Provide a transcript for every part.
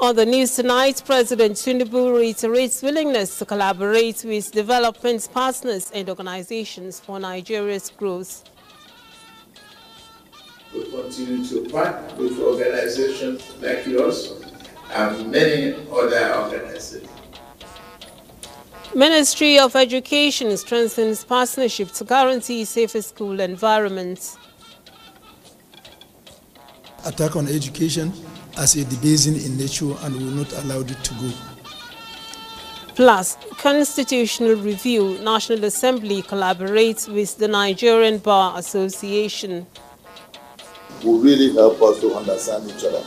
On the news tonight, President Tinubu reiterates willingness to collaborate with development partners and organizations for Nigeria's growth. We continue to partner with organizations like yours and many other organizations. Ministry of Education strengthens partnership to guarantee safer school environments. Attack on education as a debasing in nature, and will not allow it to go. Plus, constitutional review. National Assembly collaborates with the Nigerian Bar Association. Will really help us to understand each other.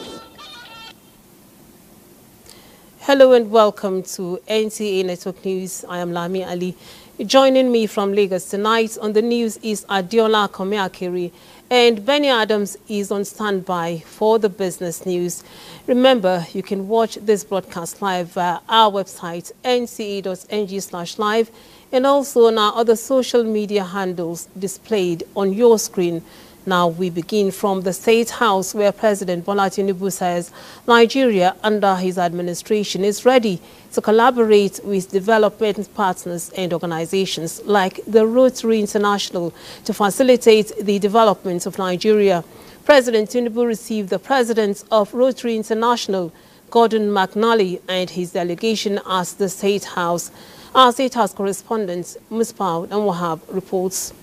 Hello and welcome to Nta Network News. I am Lami Ali. Joining me from Lagos tonight on the news is Adiola Komeakiri, and Benny Adams is on standby for the business news. Remember, you can watch this broadcast live via our website, nca.ng/live, and also on our other social media handles displayed on your screen. Now we begin from the State House, where President Bola Tinubu says Nigeria under his administration is ready to collaborate with development partners and organizations like the Rotary International to facilitate the development of Nigeria. President Tinubu received the president of Rotary International, Gordon McNally, and his delegation at the State House. Our State House correspondent, Muspa Wahab, reports.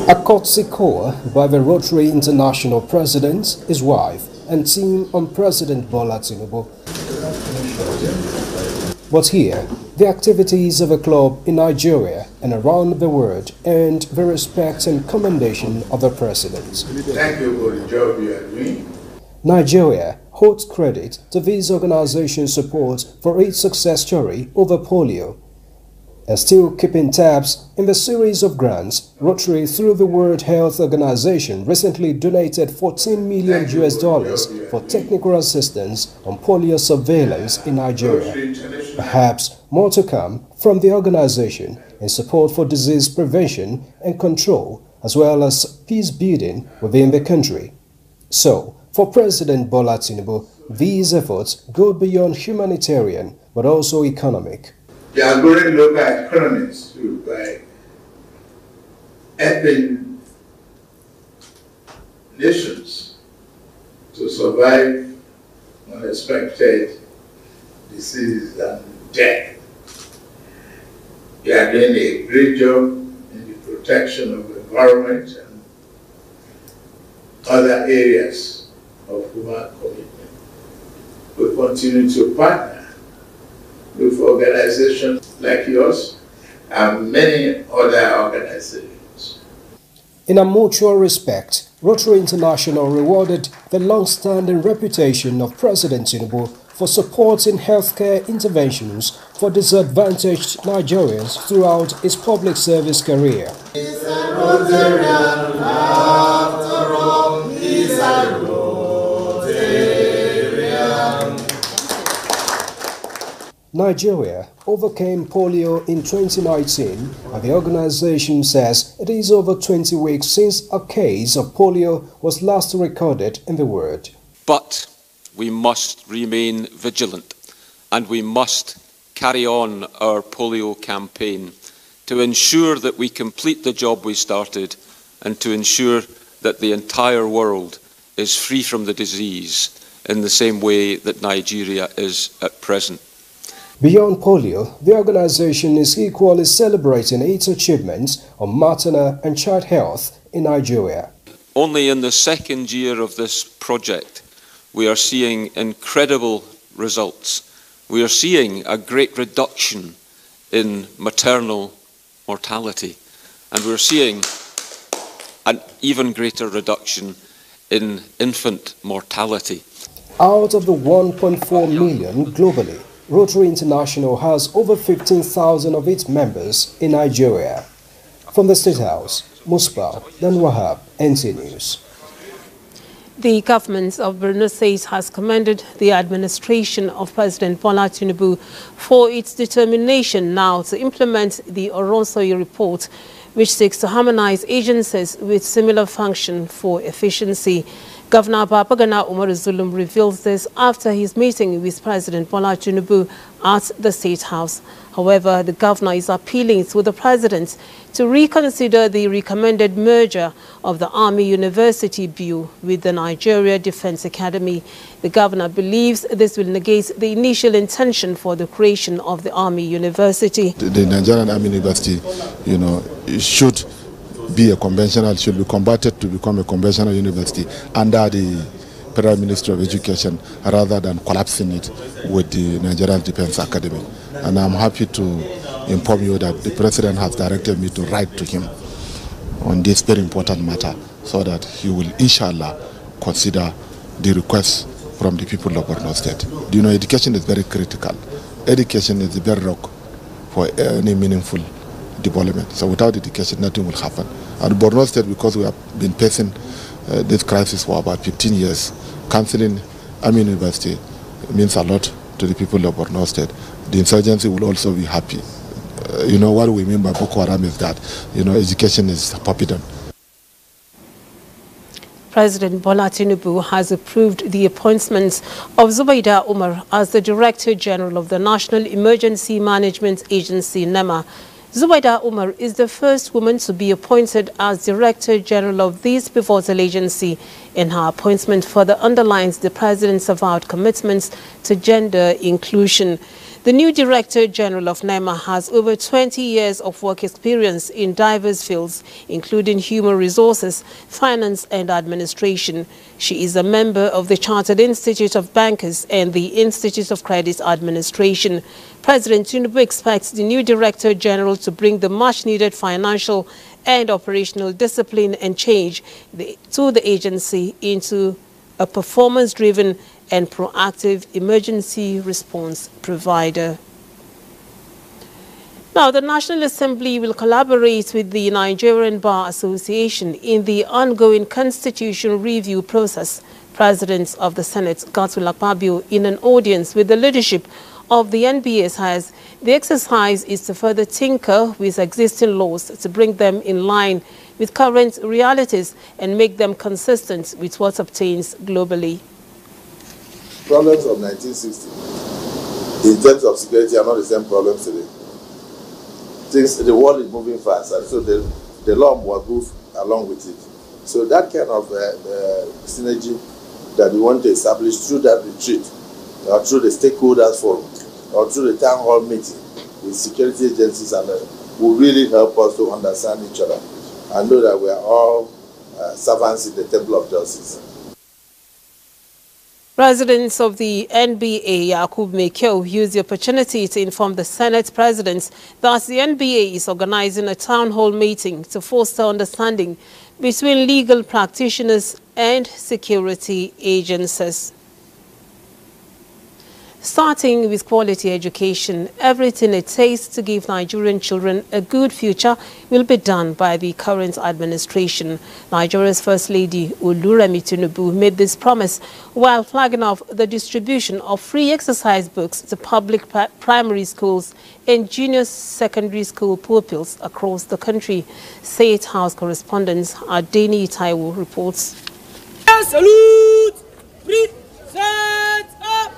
A courtesy call by the Rotary International president, his wife, and team on President Bola Tinubu. But here, the activities of a club in Nigeria and around the world earned the respect and commendation of the president. Thank you for the job you are doing. Nigeria holds credit to this organization's support for its success story over polio, and still keeping tabs in the series of grants. Rotary, through the World Health Organization, recently donated $14 million for technical assistance on polio surveillance in Nigeria. Perhaps more to come from the organization in support for disease prevention and control, as well as peace building within the country. So, for President Bola Tinubu, these efforts go beyond humanitarian but also economic. They are going to look at economics too, by helping nations to survive unexpected disease and death. They are doing a great job in the protection of the environment and other areas of human commitment. We continue to partner with organizations like yours and many other organizations. In a mutual respect, Rotary International rewarded the long-standing reputation of President Tinubu for supporting healthcare interventions for disadvantaged Nigerians throughout his public service career. He's a Rotarian, after all, he's a Rotarian. Nigeria overcame polio in 2019, and the organization says it is over 20 weeks since a case of polio was last recorded in the world. But we must remain vigilant, and we must carry on our polio campaign to ensure that we complete the job we started and to ensure that the entire world is free from the disease in the same way that Nigeria is at present. Beyond polio, the organization is equally celebrating its achievements on maternal and child health in Nigeria. Only in the second year of this project, we are seeing incredible results. We are seeing a great reduction in maternal mortality, and we're seeing an even greater reduction in infant mortality. Out of the 1.4 million globally, Rotary International has over 15,000 of its members in Nigeria. From the State House, Muspa Wahab, Nta News. The government of Borno State has commended the administration of President Bola Tinubu for its determination now to implement the Oronsoye report, which seeks to harmonize agencies with similar function for efficiency. Governor Babagana Umar Zulum reveals this after his meeting with President Bola Tinubu at the State House. However, the governor is appealing to the president to reconsider the recommended merger of the Army University Bill with the Nigeria Defense Academy. The governor believes this will negate the initial intention for the creation of the Army University. The Nigerian Army University, it should be a conventional, should be converted to become a conventional university under the Federal Ministry of Education rather than collapsing it with the Nigerian Defense Academy. And I'm happy to inform you that the President has directed me to write to him on this very important matter so that he will, inshallah, consider the request from the people of Borno State. Education is very critical. Education is the bedrock for any meaningful development. So without education, nothing will happen. And Borno State, because we have been facing this crisis for about 15 years, cancelling Army University means a lot to the people of Borno State. The insurgency will also be happy. What we mean by Boko Haram is that, education is forbidden. President Bola Tinubu has approved the appointment of Zubaida Umar as the Director General of the National Emergency Management Agency, NEMA. Zubaida Umar is the first woman to be appointed as Director General of this pivotal agency, and her appointment further underlines the President's avowed commitments to gender inclusion. The new Director General of NEMA has over 20 years of work experience in diverse fields, including human resources, finance and administration. She is a member of the Chartered Institute of Bankers and the Institute of Credit Administration. President Tinubu expects the new Director General to bring the much-needed financial and operational discipline and change to the agency into a performance-driven and proactive emergency response provider. Now, the National Assembly will collaborate with the Nigerian Bar Association in the ongoing constitution review process. President of the Senate, Godswill Akpabio, in an audience with the leadership of the NBA, says the exercise is to further tinker with existing laws to bring them in line with current realities and make them consistent with what obtains globally. Problems of 1960 in terms of security are not the same problems today. The world is moving fast, and so the law must move along with it. So that kind of synergy that we want to establish through that retreat, or through the stakeholders forum, or through the town hall meeting with security agencies, and will really help us to understand each other and know that we are all servants in the temple of justice. Residents of the NBA, Yakub Mekyo, used the opportunity to inform the Senate President that the NBA is organizing a town hall meeting to foster understanding between legal practitioners and security agencies. Starting with quality education, everything it takes to give Nigerian children a good future will be done by the current administration. Nigeria's First Lady Oluremi Tinubu made this promise while flagging off the distribution of free exercise books to public primary schools and junior secondary school pupils across the country. State House correspondent Adeni Taiwo reports. Salute! Free, set, up!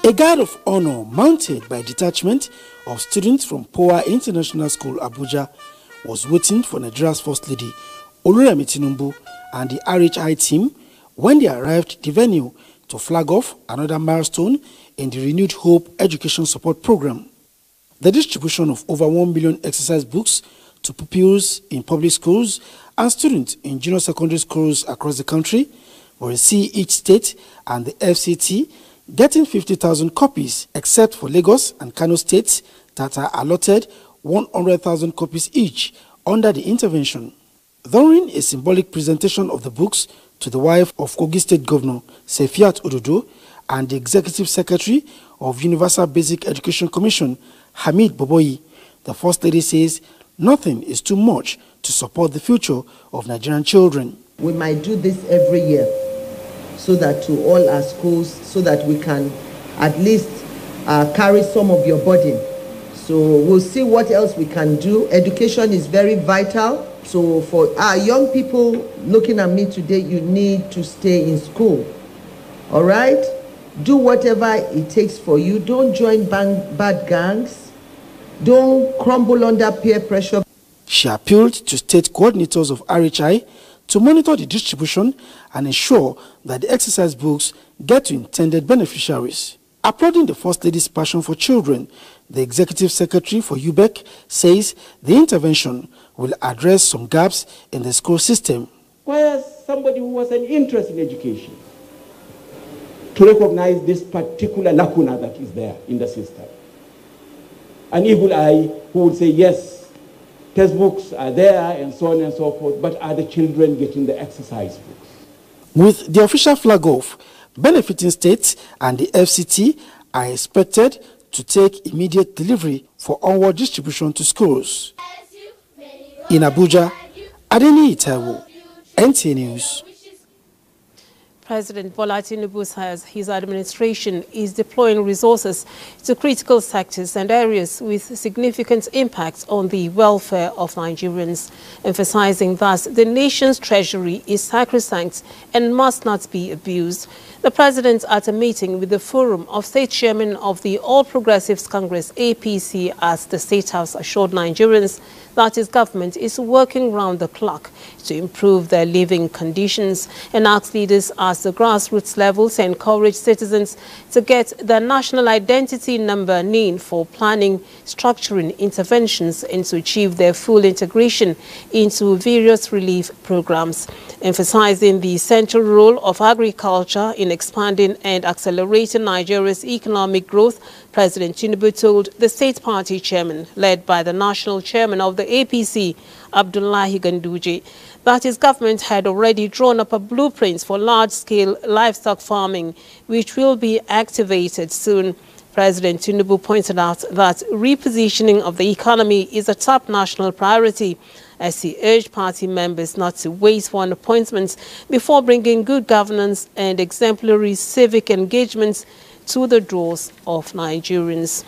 A guard of honor mounted by a detachment of students from Poa International School, Abuja, was waiting for Nigeria's First Lady, Oluremi Tinubu, and the RHI team when they arrived the venue to flag off another milestone in the Renewed Hope Education Support Program. The distribution of over 1 million exercise books to pupils in public schools and students in junior secondary schools across the country will see each state and the FCT getting 50,000 copies, except for Lagos and Kano states that are allotted 100,000 copies each under the intervention. During a symbolic presentation of the books to the wife of Kogi State Governor Sefiat Ododo and the Executive Secretary of Universal Basic Education Commission, Hamid Boboyi, the First Lady says nothing is too much to support the future of Nigerian children. We might do this every year, so that to all our schools, so that we can at least carry some of your burden. So we'll see what else we can do. Education is very vital So for our young people looking at me today, you need to stay in school. All right? Do whatever it takes for you. Don't join bad gangs. Don't crumble under peer pressure. She appealed to state coordinators of RHI to monitor the distribution and ensure that the exercise books get to intended beneficiaries. Applauding the First Lady's passion for children, the Executive Secretary for UBEC says the intervention will address some gaps in the school system. Requires somebody who has an interest in education to recognize this particular lacuna that is there in the system. An eagle eye who would say, yes, textbooks are there and so on and so forth, but are the children getting the exercise books? With the official flag off, benefiting states and the FCT are expected to take immediate delivery for onward distribution to schools. In Abuja, Adeni Itawo, NTA News. President Bola Tinubu says his administration is deploying resources to critical sectors and areas with significant impact on the welfare of Nigerians, emphasizing that the nation's treasury is sacrosanct and must not be abused. The president, at a meeting with the Forum of State Chairmen of the All Progressives Congress APC at the State House, assured Nigerians that his government is working round the clock to improve their living conditions, and asked leaders at the grassroots level to encourage citizens to get their national identity number NIN for planning, structuring interventions and to achieve their full integration into various relief programs. Emphasizing the central role of agriculture in expanding and accelerating Nigeria's economic growth, President Tinubu told the state party chairman, led by the national chairman of the APC, Abdullahi Ganduje, that his government had already drawn up a blueprint for large-scale livestock farming, which will be activated soon. President Tinubu pointed out that repositioning of the economy is a top national priority, as he urged party members not to wait for an appointment before bringing good governance and exemplary civic engagements to the doors of Nigerians.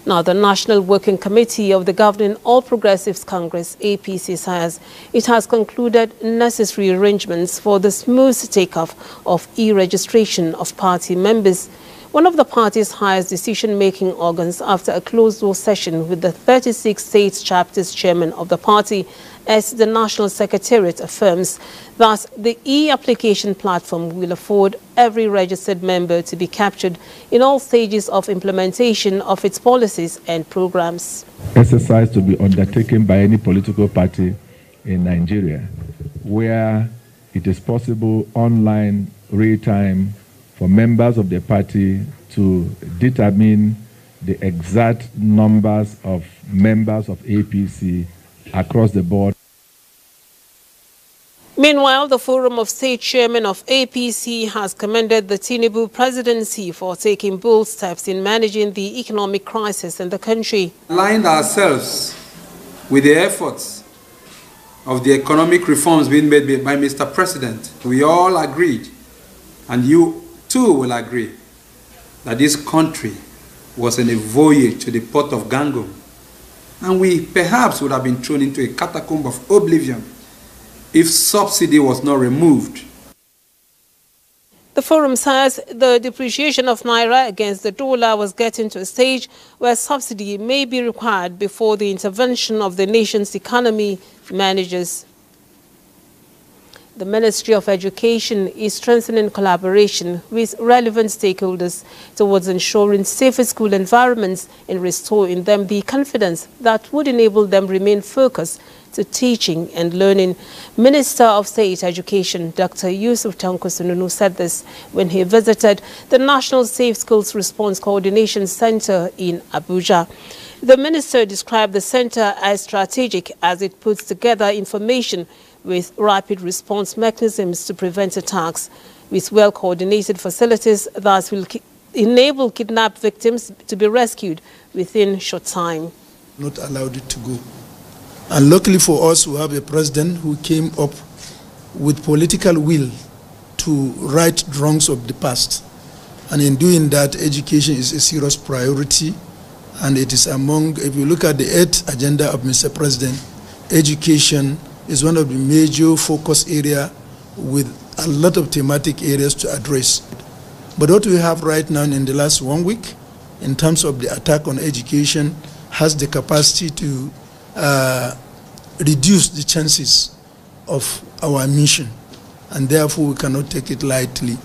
Now, the National Working Committee of the governing All Progressives Congress, APC, says it has concluded necessary arrangements for the smooth takeoff of e-registration of party members, one of the party's highest decision-making organs, after a closed-door session with the 36 state chapters chairman of the party, as the National Secretariat affirms that the e-application platform will afford every registered member to be captured in all stages of implementation of its policies and programs. Exercise to be undertaken by any political party in Nigeria, where it is possible online, real-time, for members of the party to determine the exact numbers of members of APC across the board. Meanwhile, the Forum of State Chairmen of APC has commended the Tinubu presidency for taking bold steps in managing the economic crisis in the country. Aligned ourselves with the efforts of the economic reforms being made by Mr. President. We all agreed, and you too will agree, that this country was on a voyage to the port of Gangom, and we perhaps would have been thrown into a catacomb of oblivion if subsidy was not removed. The forum says the depreciation of Naira against the dollar was getting to a stage where subsidy may be required before the intervention of the nation's economy managers. The Ministry of Education is strengthening collaboration with relevant stakeholders towards ensuring safer school environments and restoring them the confidence that would enable them remain focused to teaching and learning. Minister of State Education, Dr. Yusuf Tanko Sununu, said this when he visited the National Safe Schools Response Coordination Center in Abuja. The minister described the center as strategic as it puts together information with rapid response mechanisms to prevent attacks, with well-coordinated facilities that will enable kidnapped victims to be rescued within short time. Not allowed it to go. And luckily for us, we have a president who came up with political will to right wrongs of the past. And in doing that, education is a serious priority. And it is among, if you look at the 8th agenda of Mr. President, education is one of the major focus area with a lot of thematic areas to address. But what we have right now in the last 1 week, in terms of the attack on education, has the capacity to reduce the chances of our mission, and therefore we cannot take it lightly.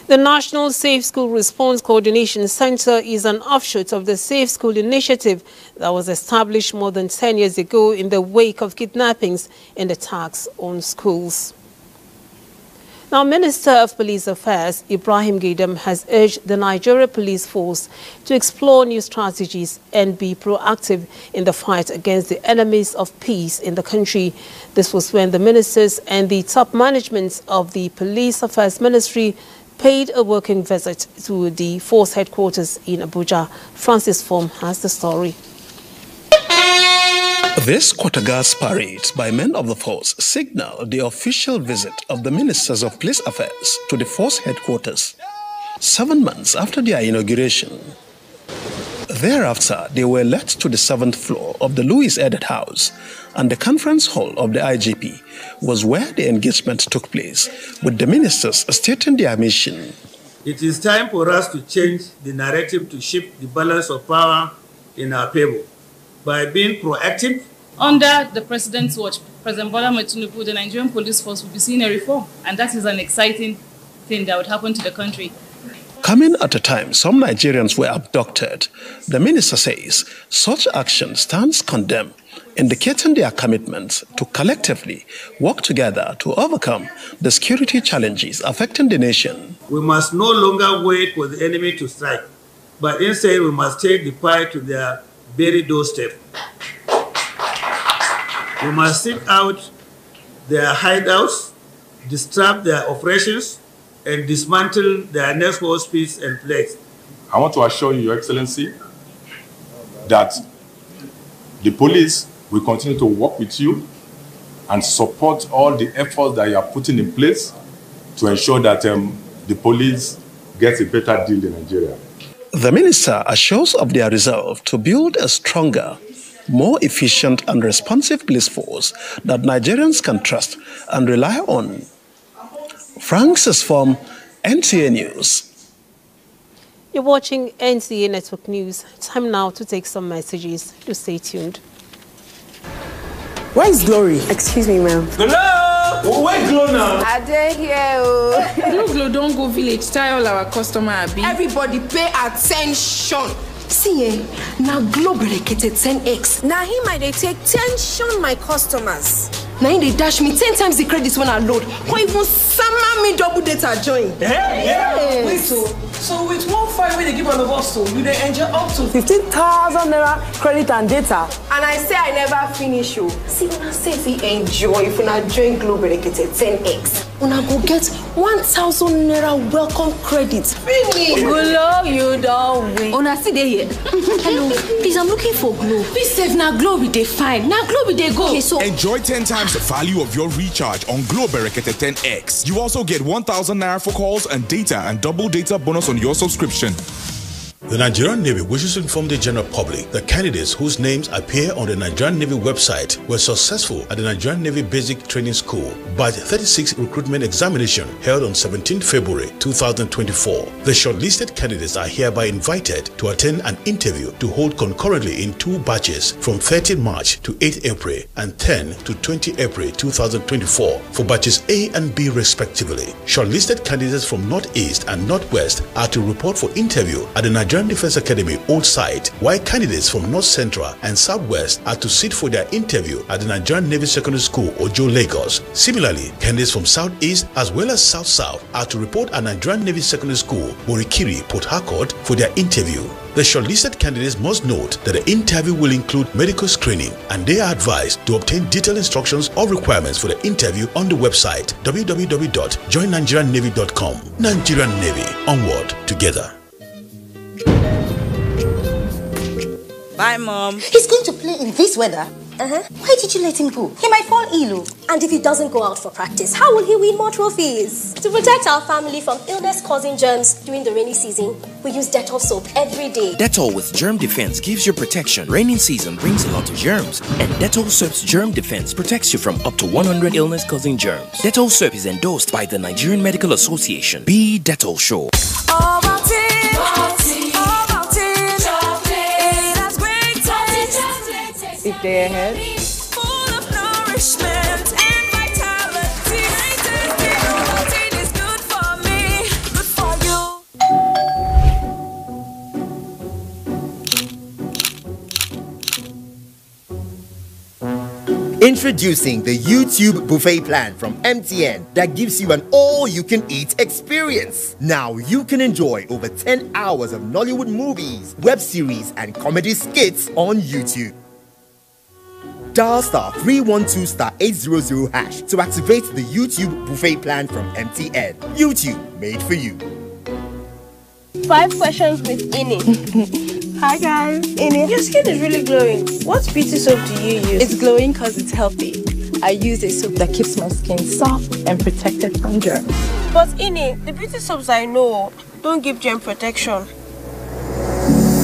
The National Safe School Response Coordination Center is an offshoot of the Safe School Initiative that was established more than 10 years ago in the wake of kidnappings and attacks on schools. Now, Minister of Police Affairs Ibrahim Gaidam has urged the Nigeria Police Force to explore new strategies and be proactive in the fight against the enemies of peace in the country. This was when the ministers and the top management of the Police Affairs Ministry paid a working visit to the force headquarters in Abuja. Francis Form has the story. This quarter-gas parade by men of the force signaled the official visit of the Ministers of Police Affairs to the force headquarters 7 months after their inauguration. Thereafter, they were led to the 7th floor of the Louis Edet House, and the conference hall of the IGP was where the engagement took place, with the ministers stating their mission. It is time for us to change the narrative to shift the balance of power in our favor by being proactive. Under the President's watch, President Bola Tinubu, the Nigerian police force will be seeing a reform, and that is an exciting thing that would happen to the country. Coming at a time some Nigerians were abducted, the minister says such action stands condemned, indicating their commitment to collectively work together to overcome the security challenges affecting the nation. We must no longer wait for the enemy to strike, but instead we must take the fight to their very doorstep. We must seek out their hideouts, disrupt their operations, and dismantle their network piece and place. I want to assure you, Your Excellency, that the police will continue to work with you and support all the efforts that you are putting in place to ensure that the police gets a better deal in Nigeria. The minister assures of their resolve to build a stronger, more efficient and responsive police force that Nigerians can trust and rely on. Francis from NTA News. You're watching NTA Network News. Time now to take some messages. Do stay tuned. Where is Glory? Excuse me, ma'am. Glow! Where Glow now? I dare here. Glow don't go village. Tell all our customer abi. Everybody pay attention. See, now Glow berekete 10x. Now he might take tension my customers. Now they dash me 10 times the credits when I load. Or even summer me double data join. Yeah. Wait, so with 1.5 when they give all of us, so you they enjoy up to 15,000 naira credit and data. And I say I never finish you. See, when I say if you enjoy, if you not join Glow berekete 10x, when I go get 1,000 naira welcome credit. Finish. Glow, you don't win. Una see they here. Hello, please, I'm looking for Glow. Please save now Glow be they fine. Now Glow be they go. Okay, so enjoy 10 times the value of your recharge on Glow berekete 10x. You also get 1,000 naira for calls and data and double data bonus on your subscription. The Nigerian Navy wishes to inform the general public that candidates whose names appear on the Nigerian Navy website were successful at the Nigerian Navy Basic Training School Batch 36 recruitment examination held on 17 February 2024. The shortlisted candidates are hereby invited to attend an interview to hold concurrently in 2 batches from 13 March to 8 April and 10 to 20 April 2024 for batches A and B respectively. Shortlisted candidates from Northeast and Northwest are to report for interview at the Nigerian Defense Academy old site, while candidates from North Central and Southwest are to sit for their interview at the Nigerian Navy Secondary School, Ojo, Lagos. Similarly, candidates from Southeast as well as South-South are to report at Nigerian Navy Secondary School, Borikiri, Port Harcourt for their interview. The shortlisted candidates must note that the interview will include medical screening, and they are advised to obtain detailed instructions or requirements for the interview on the website www.joinnigeriannavy.com. Nigerian Navy, onward together. Bye, Mom. He's going to play in this weather. Why did you let him go? He might fall ill. And if he doesn't go out for practice, how will he win more trophies? To protect our family from illness-causing germs during the rainy season, we use Dettol soap every day. Dettol with Germ Defense gives you protection. Rainy season brings a lot of germs, and Dettol soap's Germ Defense protects you from up to 100 illness-causing germs. Dettol soap is endorsed by the Nigerian Medical Association. Be Dettol sure. If they're ahead. Full of nourishment and vitality. Protein is good for me, good for you. Introducing the YouTube buffet plan from MTN that gives you an all-you-can-eat experience. Now you can enjoy over 10 hours of Nollywood movies, web series, and comedy skits on YouTube. Dial *312*800# to activate the YouTube buffet plan from MTN. YouTube, made for you. 5 questions with Ini. Hi guys. Ini, your skin is really glowing. What beauty soap do you use? It's glowing because it's healthy. I use a soap that keeps my skin soft and protected from germs. But Ini, the beauty soaps I know don't give germ protection.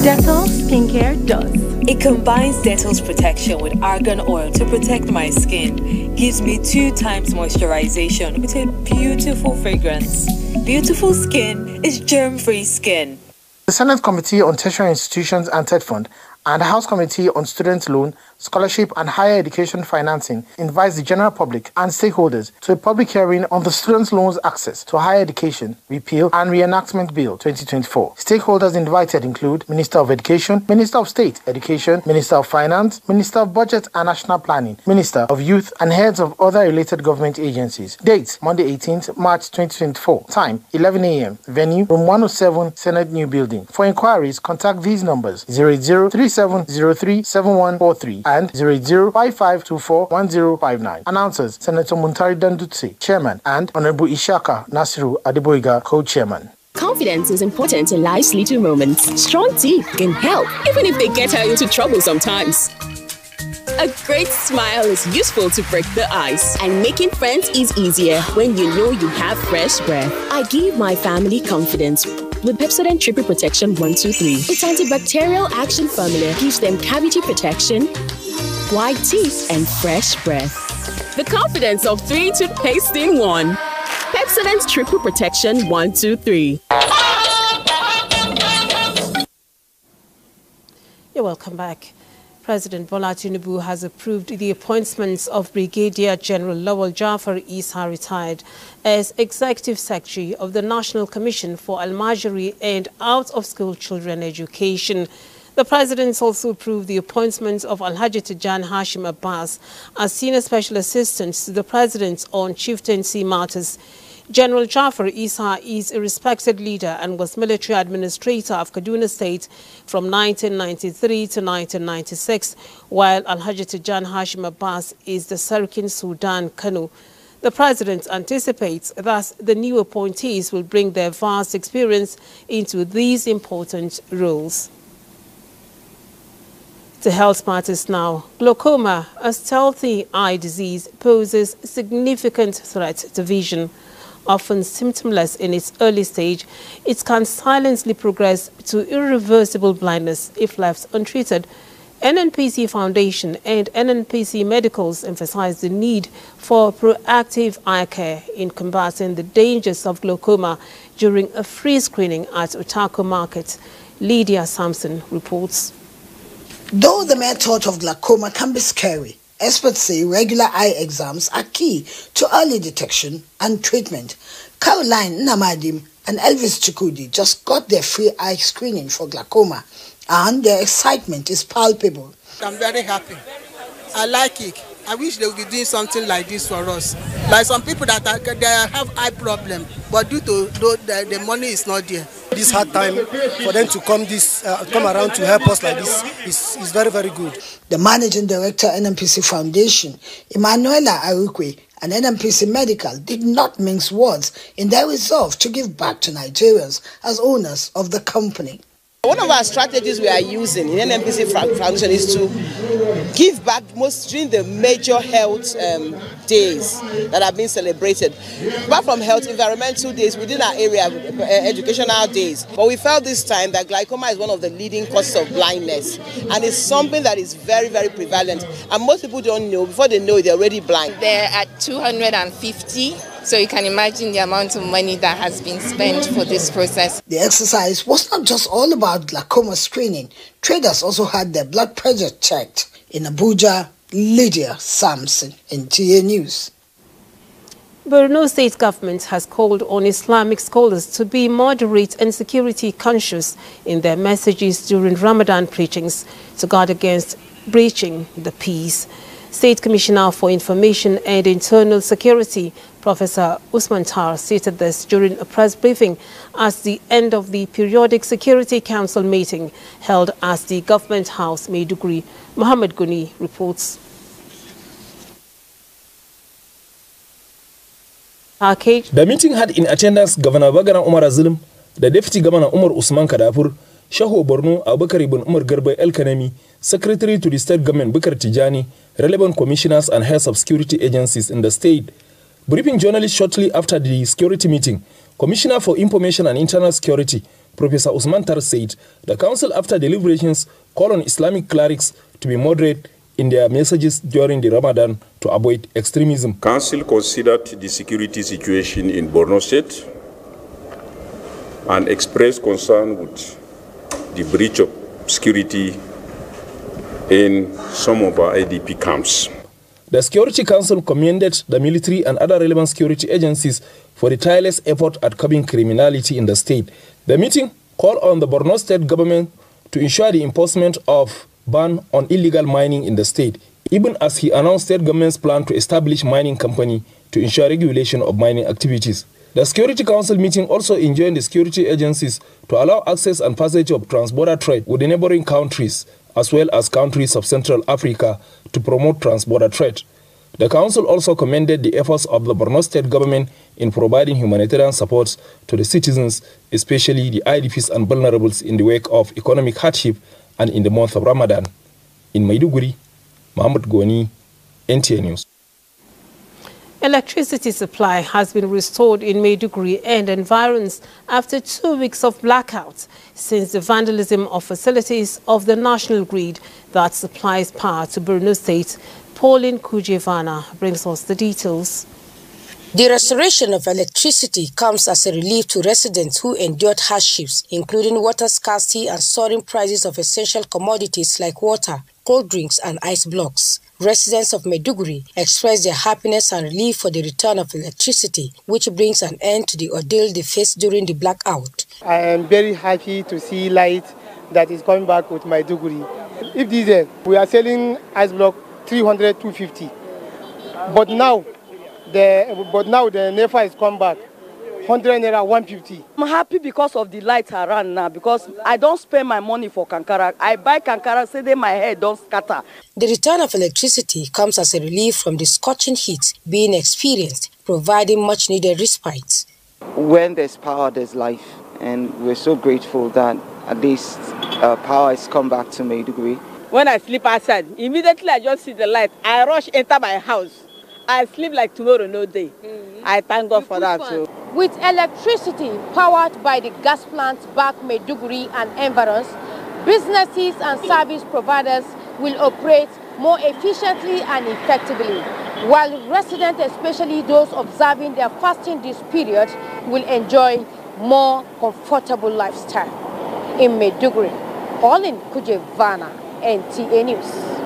Dettol skincare does. It combines Dettol's protection with argan oil to protect my skin. Gives me 2 times moisturization with a beautiful fragrance. Beautiful skin is germ-free skin. The Senate Committee on Tertiary Institutions and TED Fund and the House Committee on Student Loan, Scholarship and Higher Education Financing invites the general public and stakeholders to a public hearing on the Student Loans Access to Higher Education Repeal and Reenactment Bill 2024. Stakeholders invited include Minister of Education, Minister of State Education, Minister of Finance, Minister of Budget and National Planning, Minister of Youth and heads of other related government agencies. Date, Monday 18th March 2024. Time, 11 a.m. Venue, Room 107, Senate New Building. For inquiries, contact these numbers 08037037143 and 08055241059. Announcers, Senator Muntari Dandutse, Chairman, and Honorable Ishaka Nasiru Adeboiga, Co-Chairman. Confidence is important in life's little moments. Strong teeth can help, even if they get her into trouble sometimes. A great smile is useful to break the ice, and making friends is easier when you know you have fresh breath. I give my family confidence with Pepsodent Triple Protection 123. Its antibacterial action formula gives them cavity protection, white teeth, and fresh breath. The confidence of 3 toothpaste in 1. Pepsodent Triple Protection 123. You're welcome back. President Bola Tinubu has approved the appointments of Brigadier General Lawal Jafar Isa, retired, as Executive Secretary of the National Commission for Almajiri and Out-of-School Children Education. The President also approved the appointment of Alhaji Tijan Hashim Abbas as Senior Special Assistant to the President on Chieftaincy Matters. General Jafar Isa is a respected leader and was military administrator of Kaduna State from 1993 to 1996, while Alhaji Tijan Hashim Abbas is the Sarkin Sudan Kano. The President anticipates that the new appointees will bring their vast experience into these important roles. To health matters now. Glaucoma, a stealthy eye disease, poses significant threat to vision. Often symptomless in its early stage, it can silently progress to irreversible blindness if left untreated. NNPC Foundation and NNPC Medicals emphasize the need for proactive eye care in combating the dangers of glaucoma during a free screening at Otako Market. Lydia Sampson reports. Though the mere thought of glaucoma can be scary, experts say regular eye exams are key to early detection and treatment. Caroline Namadim and Elvis Chukudi just got their free eye screening for glaucoma, and their excitement is palpable. I'm very happy. I like it. I wish they would be doing something like this for us. Like some people that they have eye problem, but due to the money is not there. This hard time for them to come around to help us like this is very, very good. The managing director NNPC Foundation, Emanuela Arukwe, and NNPC Medical did not mince words in their resolve to give back to Nigerians as owners of the company. One of our strategies we are using in NMPC Foundation is to give back most during the major health days that have been celebrated. Apart from health, environmental days within our area, educational days. But we felt this time that glaucoma is one of the leading causes of blindness, and it's something that is very, very prevalent. And most people don't know. Before they know it, they're already blind. They're at 250. So you can imagine the amount of money that has been spent for this process. The exercise was not just all about glaucoma screening. Traders also had their blood pressure checked. In Abuja, Lydia Sampson, Nta News. Borno State government has called on Islamic scholars to be moderate and security conscious in their messages during Ramadan preachings to guard against breaching the peace. State Commissioner for Information and Internal Security, Professor Usman Tar, stated this during a press briefing at the end of the Periodic Security Council meeting held at the Government House, Maiduguri. Muhammad Guni reports. The meeting had in attendance Governor Bagana Umar Azilim, the Deputy Governor Umar Usman Kadafur, Shaho Borno Abubakar ibn Umar Garba El Kanemi, Secretary to the State Government Bukar Tijani, relevant commissioners and heads of security agencies in the state. Briefing journalists shortly after the security meeting, Commissioner for Information and Internal Security, Professor Usman Tar, said the council, after deliberations, called on Islamic clerics to be moderate in their messages during the Ramadan to avoid extremism. Council considered the security situation in Borno State and expressed concern with the breach of security in some of our IDP camps. The Security Council commended the military and other relevant security agencies for the tireless effort at curbing criminality in the state. The meeting called on the Borno State government to ensure the enforcement of ban on illegal mining in the state, even as he announced state government's plan to establish mining company to ensure regulation of mining activities. The Security Council meeting also enjoined the security agencies to allow access and passage of trans-border trade with the neighboring countries, as well as countries of Central Africa, to promote trans-border trade. The Council also commended the efforts of the Borno State government in providing humanitarian support to the citizens, especially the IDPs and vulnerables in the wake of economic hardship and in the month of Ramadan. In Maiduguri, Muhammad Goni, NTA News. Electricity supply has been restored in Maiduguri and environs after 2 weeks of blackout since the vandalism of facilities of the national grid that supplies power to Borno State. Pauline Kujevana brings us the details. The restoration of electricity comes as a relief to residents who endured hardships, including water scarcity and soaring prices of essential commodities like water, cold drinks and ice blocks. Residents of Maiduguri expressed their happiness and relief for the return of electricity, which brings an end to the ordeal they faced during the blackout. I am very happy to see light that is coming back with Maiduguri. If diesel, we are selling ice block 300, 250. But now the NEFA has come back, 100 naira, 150. I'm happy because of the light around now, because I don't spend my money for kankara. I buy kankara, so that my head don't scatter. The return of electricity comes as a relief from the scorching heat being experienced, providing much needed respite. When there's power, there's life, and we're so grateful that at least power has come back to Maiduguri. When I sleep outside, immediately I just see the light. I rush enter my house. I sleep like tomorrow, no day. I thank God for that too. With electricity powered by the gas plants back Maiduguri and environs, businesses and service providers will operate more efficiently and effectively, while residents, especially those observing their fasting this period, will enjoy more comfortable lifestyle. In Maiduguri, Pauline Kujevana, NTA News.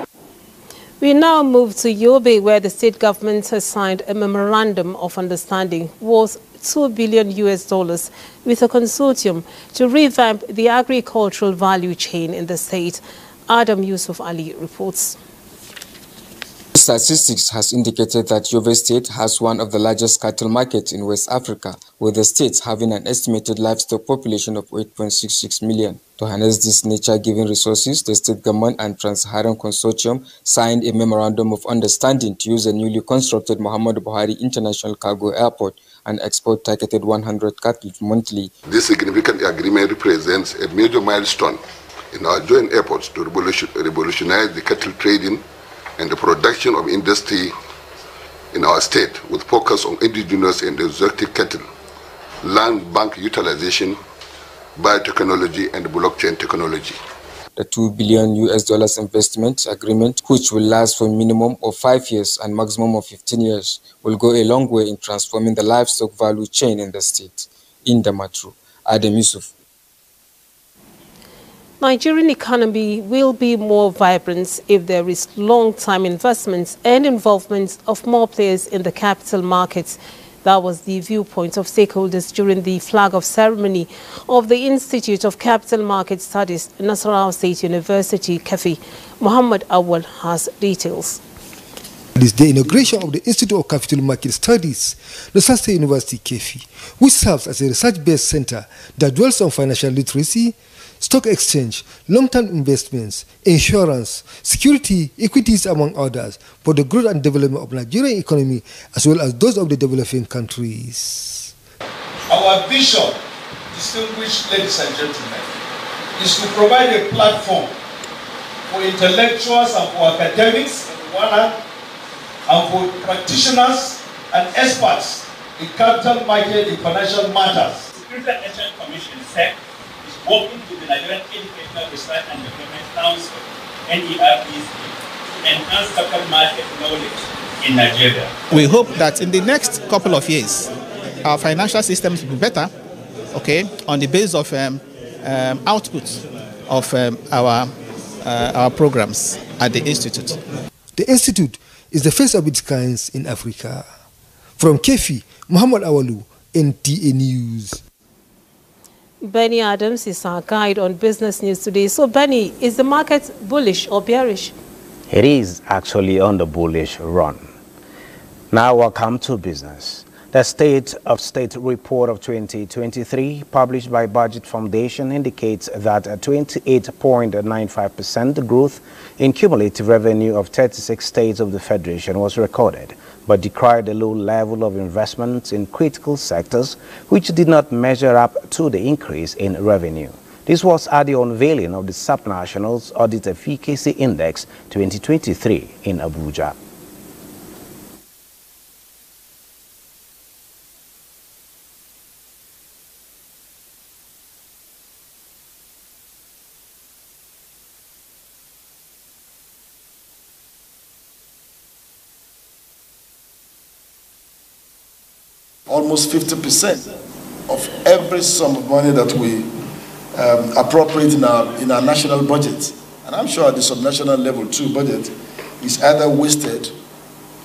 We now move to Yobe, where the state government has signed a memorandum of understanding worth $2 billion with a consortium to revamp the agricultural value chain in the state. Adam Yusuf Ali reports. Statistics has indicated that Yobe State has one of the largest cattle markets in West Africa, with the state having an estimated livestock population of 8.66 million. To harness these nature-giving resources, the state government and Trans-Saharan Consortium signed a memorandum of understanding to use the newly constructed Muhammadu Buhari International Cargo Airport and export targeted 100 cattle monthly. This significant agreement represents a major milestone in our joint efforts to revolutionize the cattle trading and the production of industry in our state, with focus on indigenous and exotic cattle, land bank utilization, biotechnology, and blockchain technology. The $2 billion investment agreement, which will last for a minimum of 5 years and maximum of 15 years, will go a long way in transforming the livestock value chain in the state. In the metro, Adam Yusuf. Nigerian economy will be more vibrant if there is long-term investments and involvement of more players in the capital markets. That was the viewpoint of stakeholders during the flag-off ceremony of the Institute of Capital Market Studies, Nasarawa State University, KEFI. Muhammad Awal has details. It is the inauguration of the Institute of Capital Market Studies, Nasarawa State University, KEFI, which serves as a research-based center that dwells on financial literacy, stock exchange, long-term investments, insurance, security, equities, among others, for the growth and development of Nigerian economy as well as those of the developing countries. Our vision, distinguished ladies and gentlemen, is to provide a platform for intellectuals and for academics on one hand, and for practitioners and experts in capital market and financial matters. The Security and Exchange Commission, SEC, working with the Nigerian Educational Research and Development Council, NERPC, to enhance capital market knowledge in Nigeria. We hope that in the next couple of years, our financial systems will be better, okay, on the basis of outputs of our programs at the Institute. The Institute is the first of its kind in Africa. From KEFI, Muhammad Awalu, NTA News. Benny Adams is our guide on business news today. So, Benny, is the market bullish or bearish? It is actually on the bullish run. Now, welcome to business. The State of State report of 2023, published by Budget Foundation, indicates that a 28.95% growth in cumulative revenue of 36 states of the Federation was recorded, but decried the low level of investments in critical sectors, which did not measure up to the increase in revenue. This was at the unveiling of the Subnationals Audit Efficacy Index 2023 in Abuja. Almost 50% of every sum of money that we appropriate in our national budget, and I'm sure at the subnational level too, budget is either wasted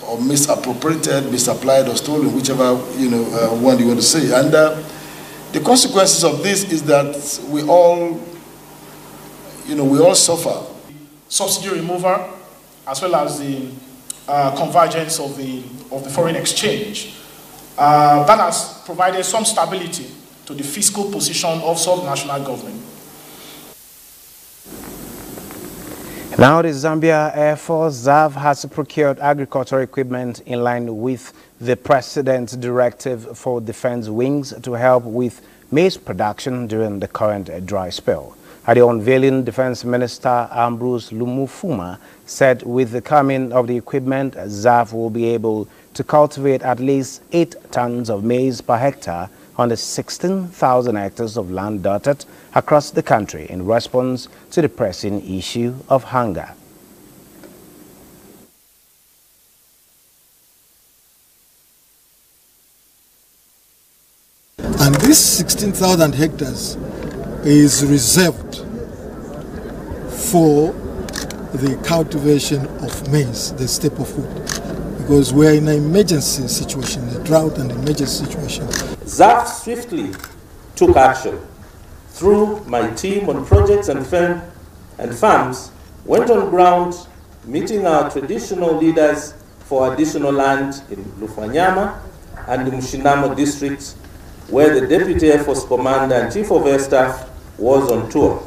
or misappropriated, misapplied, or stolen, whichever one you want to say. And the consequences of this is that we all suffer. Subsidy removal, as well as the convergence of the foreign exchange. That has provided some stability to the fiscal position of subnational government. Now the Zambia Air Force, ZAF, has procured agricultural equipment in line with the President's directive for defense wings to help with maize production during the current dry spell. At the unveiling, Defense Minister Ambrose Lumufuma said with the coming of the equipment, ZAF will be able to cultivate at least 8 tons of maize per hectare on the 16,000 hectares of land dotted across the country in response to the pressing issue of hunger. And this 16,000 hectares is reserved for the cultivation of maize, the staple food, because we're in an emergency situation, a drought and emergency situation. ZAF swiftly took action. Through my team on projects and farms, went on ground, meeting our traditional leaders for additional land in Lufanyama and the Mushinamo districts, where the Deputy Air Force Commander and Chief of Air Staff was on tour.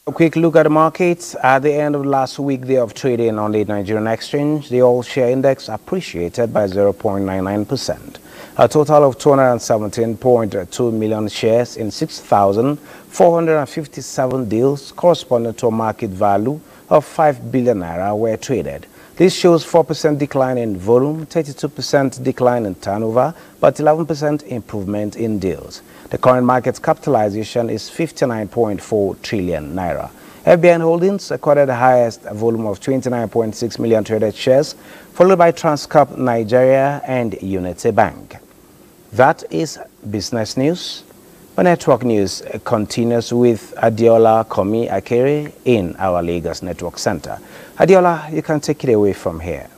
A quick look at the markets. At the end of last week day of trading on the Nigerian exchange, the all-share index appreciated by 0.99%. A total of 217.2 million shares in 6,457 deals corresponding to a market value of 5 billion naira were traded. This shows 4% decline in volume, 32% decline in turnover, but 11% improvement in deals. The current market capitalization is 59.4 trillion naira. FBN Holdings recorded the highest volume of 29.6 million traded shares, followed by Transcorp Nigeria and Unity Bank. That is business news. The network news continues with Adiola Komi Akere in our Lagos Network Center. Adiola, you can take it away from here.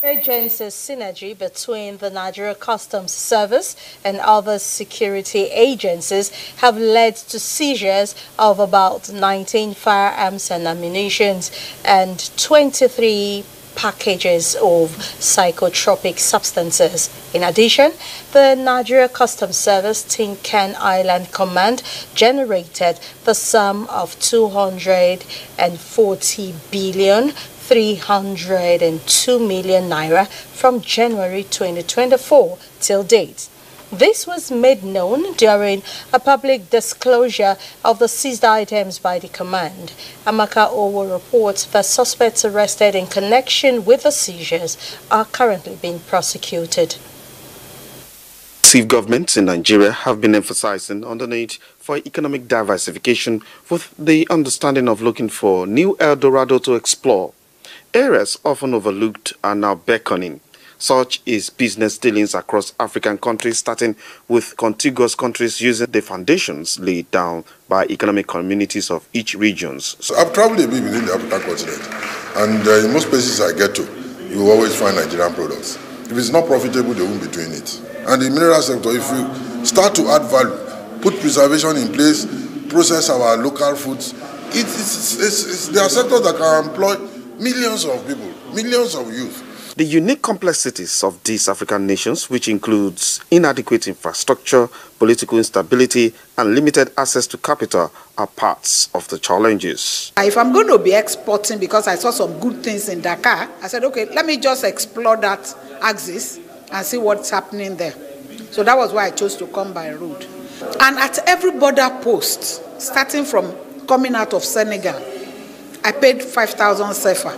Agencies synergy between the Nigeria Customs Service and other security agencies have led to seizures of about 19 firearms and ammunition and 23 packages of psychotropic substances. In addition, the Nigeria Customs Service Tinkan Island Command generated the sum of 240 billion 302 million naira from January 2024 till date. This was made known during a public disclosure of the seized items by the command. Amaka Owo reports that suspects arrested in connection with the seizures are currently being prosecuted. Successive governments in Nigeria have been emphasizing on the need for economic diversification with the understanding of looking for new El Dorado to explore. Areas often overlooked are now beckoning. Such is business dealings across African countries, starting with contiguous countries using the foundations laid down by economic communities of each region. So I've traveled a bit within the African continent, and in most places I get to, you will always find Nigerian products. If it's not profitable, they won't be doing it. And the mineral sector, if you start to add value, put preservation in place, process our local foods, there are sectors that can employ millions of people, millions of youth. The unique complexities of these African nations, which includes inadequate infrastructure, political instability, and limited access to capital, are parts of the challenges. If I'm going to be exporting because I saw some good things in Dakar, I said, okay, let me just explore that axis and see what's happening there. So that was why I chose to come by road. And at every border post, starting from coming out of Senegal, I paid 5,000 CFA.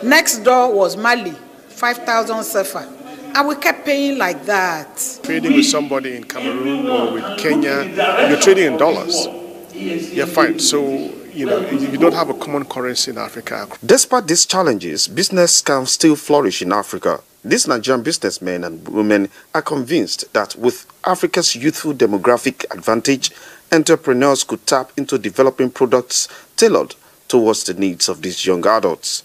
Next door was Mali, 5,000 CFA. And we kept paying like that. Trading with somebody in Cameroon or with Kenya, you're trading in dollars. You're fine. So, you don't have a common currency in Africa. Despite these challenges, business can still flourish in Africa. These Nigerian businessmen and women are convinced that with Africa's youthful demographic advantage, entrepreneurs could tap into developing products tailored towards the needs of these young adults.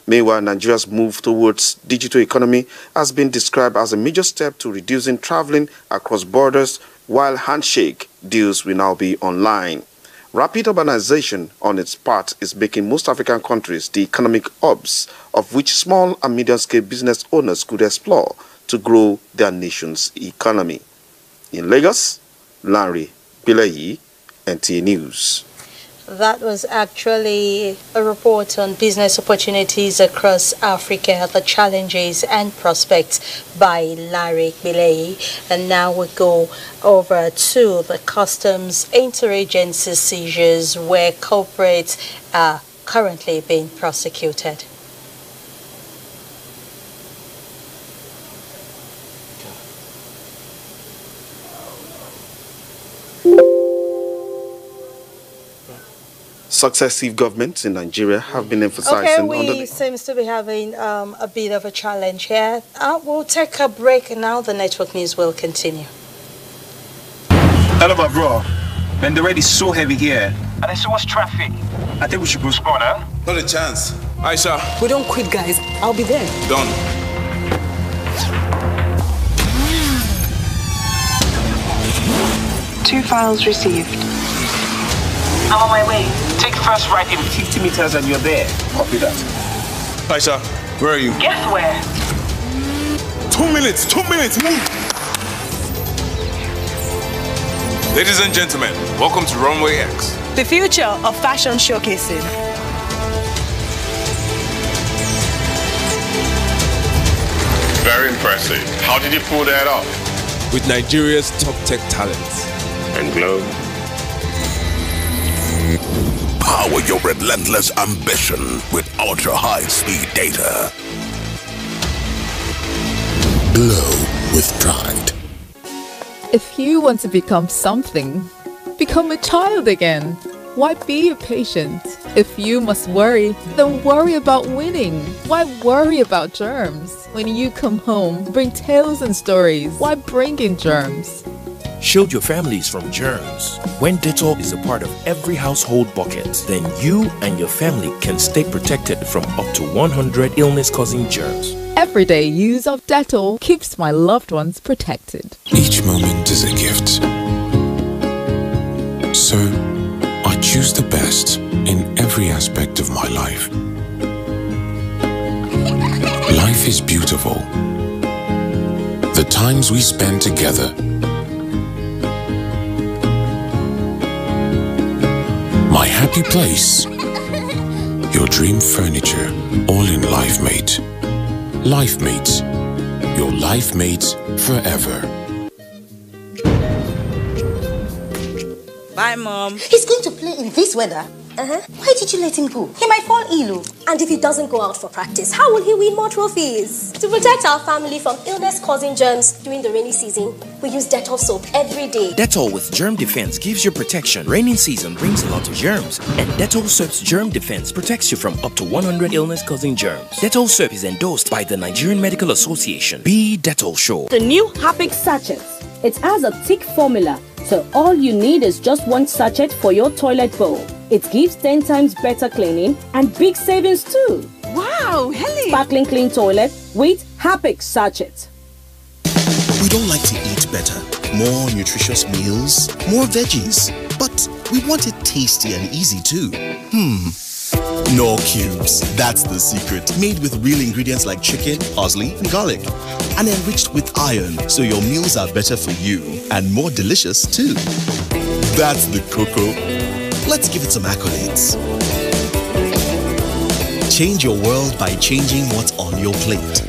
Meanwhile, Nigeria's move towards digital economy has been described as a major step to reducing traveling across borders, while handshake deals will now be online. Rapid urbanization on its part is making most African countries the economic hubs of which small and medium-scale business owners could explore to grow their nation's economy. In Lagos, Larry Bileyi, Nta News. That was actually a report on business opportunities across Africa, the challenges and prospects by Larry Bileyi. And now we go over to the customs interagency seizures where culprits are currently being prosecuted. Successive governments in Nigeria have been emphasizing on we seems to be having a bit of a challenge here. We'll take a break and now the network news will continue. Hello, my bro. Man, the rain is so heavy here. And there's so much traffic. I think we should postpone, huh? Not a chance. Aisha. We don't quit, guys. I'll be there. Done. Two files received. I'm on my way. Take first right in 50 meters and you're there. Copy that. Aisha, where are you? Guess where? 2 minutes. 2 minutes. Move. Ladies and gentlemen, welcome to Runway X. The future of fashion showcasing. Very impressive. How did you pull that off? With Nigeria's top tech talents. And Glow. Power your relentless ambition with ultra-high-speed data. Glow with pride. If you want to become something, become a child again. Why be a patient? If you must worry, then worry about winning. Why worry about germs? When you come home, bring tales and stories. Why bring in germs? Shield your families from germs. When Dettol is a part of every household bucket, then you and your family can stay protected from up to 100 illness-causing germs. Everyday use of Dettol keeps my loved ones protected. Each moment is a gift. So, I choose the best in every aspect of my life. Life is beautiful. The times we spend together. My happy place. Your dream furniture, all in LifeMate. LifeMate. Your life mates forever. Bye, Mom. He's going to play in this weather. Why did you let him go? He might fall ill. And if he doesn't go out for practice, how will he win more trophies? To protect our family from illness-causing germs during the rainy season, we use Dettol soap every day. Dettol with germ defense gives you protection. Raining season brings a lot of germs, and Dettol soap's germ defense protects you from up to 100 illness-causing germs. Dettol soap is endorsed by the Nigerian Medical Association. Be Dettol sure. The new Happic sachets. It has a thick formula, so all you need is just one sachet for your toilet bowl. It gives 10 times better cleaning and big savings too. Wow, Helen! Sparkling clean toilet with Happic sachet. We don't like to eat better, more nutritious meals, more veggies, but we want it tasty and easy too. Knorr Cubes, that's the secret. Made with real ingredients like chicken, parsley, and garlic. And enriched with iron, so your meals are better for you and more delicious too. That's the cocoa. Let's give it some accolades. Change your world by changing what's on your plate.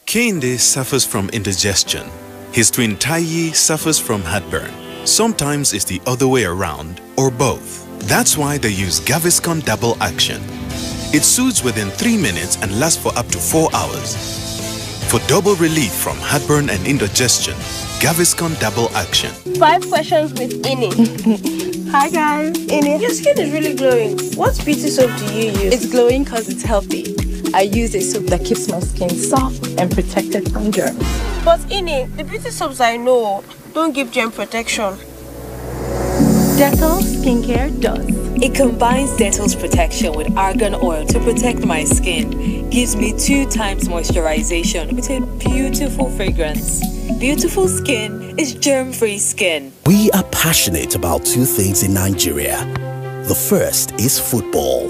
Kehinde suffers from indigestion. His twin Taiyi suffers from heartburn. Sometimes it's the other way around, or both. That's why they use Gaviscon Double Action. It soothes within 3 minutes and lasts for up to 4 hours. For double relief from heartburn and indigestion, Gaviscon Double Action. 5 questions with Ini. Hi guys. Ini, your skin is really glowing. What beauty soap do you use? It's glowing because it's healthy. I use a soap that keeps my skin soft and protected from germs. But Ini, the beauty soaps I know don't give germ protection. Dettol Skincare does. It combines Dettol's protection with argan oil to protect my skin. Gives me 2 times moisturization with a beautiful fragrance. Beautiful skin is germ-free skin. We are passionate about 2 things in Nigeria. The first is football.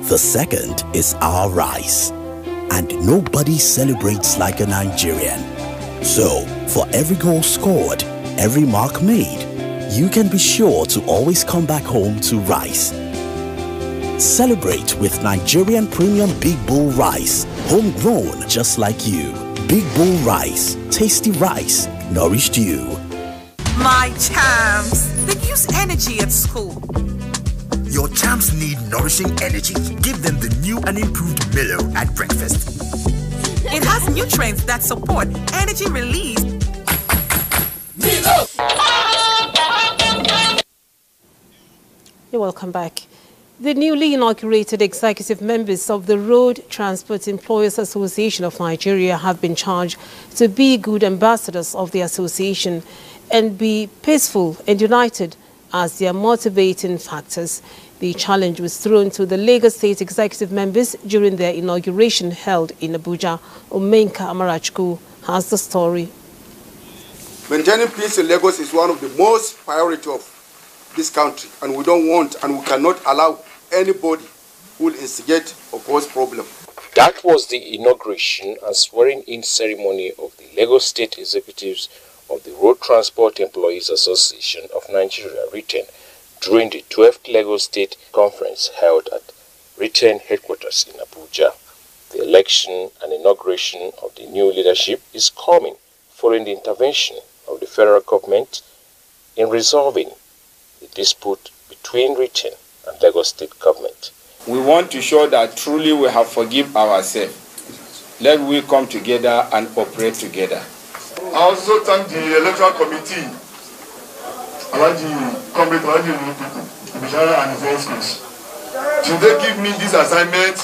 The second is our rice. And nobody celebrates like a Nigerian. So, for every goal scored, every mark made, you can be sure to always come back home to rice. Celebrate with Nigerian Premium Big Bull Rice, homegrown just like you. Big Bull Rice, tasty rice, nourished you. My champs, they use energy at school. Your champs need nourishing energy. Give them the new and improved Milo at breakfast. It has nutrients that support energy release. You're welcome back. The newly inaugurated executive members of the Road Transport Employers Association of Nigeria have been charged to be good ambassadors of the association and be peaceful and united as their motivating factors. The challenge was thrown to the Lagos State executive members during their inauguration held in Abuja. Omenka Amarachku has the story. Maintaining peace in Lagos is one of the most priority of this country, and we don't want and we cannot allow anybody who will instigate or cause problem. That was the inauguration and swearing-in ceremony of the Lagos State executives of the Road Transport Employees Association of Nigeria, RITEN, during the 12th Lagos State Conference held at RITEN headquarters in Abuja. The election and inauguration of the new leadership is coming following the intervention of the federal government in resolving the dispute between RITEN and Lagos State government. We want to show that truly we have forgiven ourselves. Let we come together and operate together. I also thank the electoral committee, and his office. Should they give me this assignment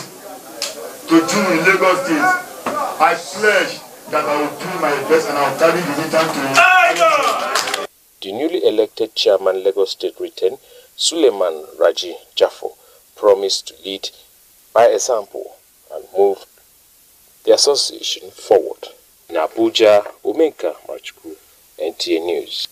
to do in Lagos State, I pledge that I will do my best and I will carry the return to The newly elected chairman Lagos State RITEN, Suleiman Raji Jaffo, promised to lead by example and move the association forward. In Abuja, Omeka Marchukwu, NTA News.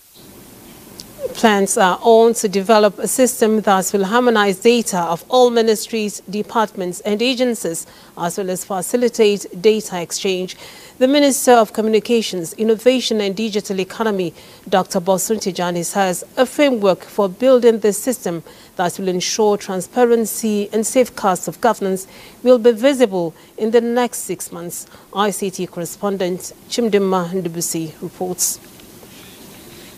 Plans are on to develop a system that will harmonize data of all ministries, departments and agencies, as well as facilitate data exchange. The Minister of Communications, Innovation and Digital Economy, Dr. Bosun Tijani, says a framework for building this system that will ensure transparency and safeguards of governance will be visible in the next 6 months. ICT correspondent Chimdima Ndubusi reports.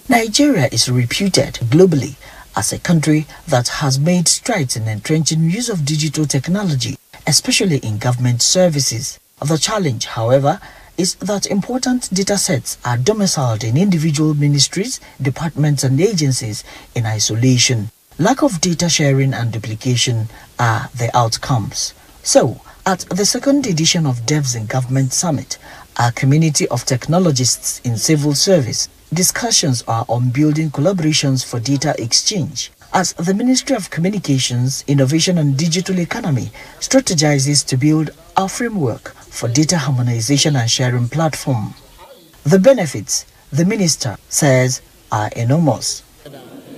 Nigeria is reputed globally as a country that has made strides in entrenching use of digital technology, especially in government services. The challenge, however, is that important data sets are domiciled in individual ministries, departments and agencies in isolation. Lack of data sharing and duplication are the outcomes. So, at the second edition of Devs in Government Summit, a community of technologists in civil service, discussions are on building collaborations for data exchange as the Ministry of Communications, Innovation and Digital Economy strategizes to build a framework for data harmonization and sharing platform. The benefits, the minister says, are enormous.